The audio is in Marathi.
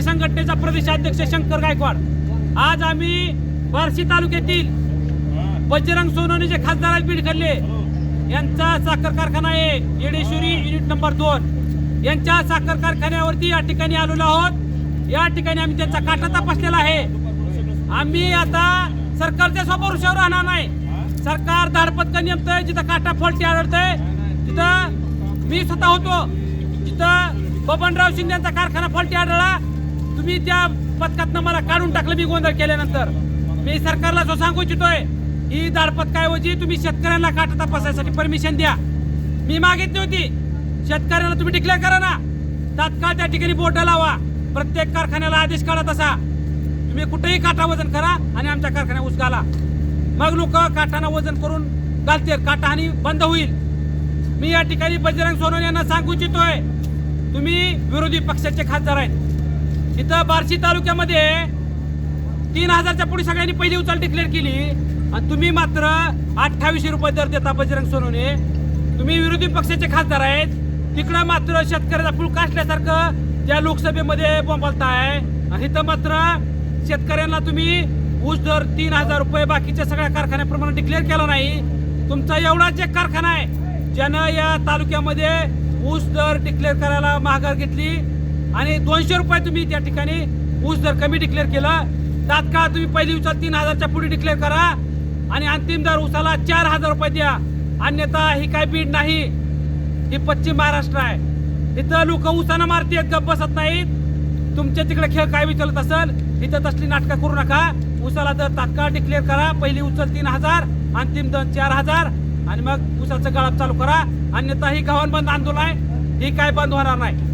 शेतकरी संघटनेचा प्रदेशाध्यक्ष शंकर गायकवाड। आज आम्ही बार्शी तालुक्यातील बजरंग सोनवणे जे खासदार आहेत बीड खल्ले यांचा साखर कारखाना आहे येडेश्वरी युनिट नंबर 2 यांच्या साखर कारखान्यावरती या ठिकाणी आलेलो आहोत। या ठिकाणी आम्ही त्यांचा काटा तपासलेला आहे। आम्ही आता सरकारच्या भरोशावर राहणार नाही। सरकार धाडपत्का नेमतंय, जिथं काटा फॉल्टी आढळतंय तिथं मी स्वतः होतो, जिथं बबनराव शिंदे यांचा कारखाना फॉल्टी आढळला तुम्ही त्या पथकातनं मला काढून टाकलं मी गोंधळ केल्यानंतर। मी सरकारला जो सांगू इच्छितोय ही धाडपत्काऐवजी तुम्ही शेतकऱ्यांना काटा तपासायसाठी परमिशन द्या। मी मागितली होती शेतकऱ्यांना तुम्ही डिक्लेअर करा ना, तात्काळ त्या ठिकाणी बोर्ड लावा, प्रत्येक कारखान्याला आदेश काढा तसा तुम्ही कुठेही काटा वजन करा आणि आमच्या कारखान्यात ऊस घाला, मग लोक काटाना वजन करून घालतील, काटा आणि बंद होईल। मी या ठिकाणी बजरंग सोनवणे यांना सांगू इच्छितोय तुम्ही विरोधी पक्षाचे खासदार आहेत। इथं बार्शी तालुक्यामध्ये 3000च्या पुढे सगळ्यांनी पहिली उचल डिक्लेअर केली आणि तुम्ही मात्र 2800 रुपये दर देता। बजरंग सोनवणे तुम्ही विरोधी पक्षाचे खासदार आहेत, तिकडं मात्र शेतकऱ्याचा फुल काढल्यासारखं त्या लोकसभेमध्ये बोंबलताय आणि इथं मात्र शेतकऱ्यांना तुम्ही ऊस दर 3000 रुपये बाकीच्या सगळ्या कारखान्याप्रमाणे डिक्लेअर केला नाही। तुमचा एवढाच एक कारखाना आहे ज्यानं या तालुक्यामध्ये ऊस दर डिक्लेअर करायला माघार घेतली आणि 200 रुपये तुम्ही त्या ठिकाणी ऊस दर कमी डिक्लेअर केला। तात्काळ तुम्ही पहिली उचल 3000च्या पुढे डिक्लेअर करा आणि अंतिम दर ऊसाला 4000 रुपये द्या, अन्यथा ही काय बीड नाही, ही पश्चिम महाराष्ट्र आहे। इथं लोक ऊसानं मारतीत गप्प बसत नाहीत। तुमच्या तिकडे खेळ काय विचारत असेल इथं तसली नाटकं करू नका। ऊसाला दर तात्काळ डिक्लेअर करा, पहिली उचल 3000, अंतिम दर 4000 आणि मग ऊसाचं गळप चालू करा, अन्यथा ही गव्हाण बंद आंदोलन आहे, ही काय बंद होणार नाही।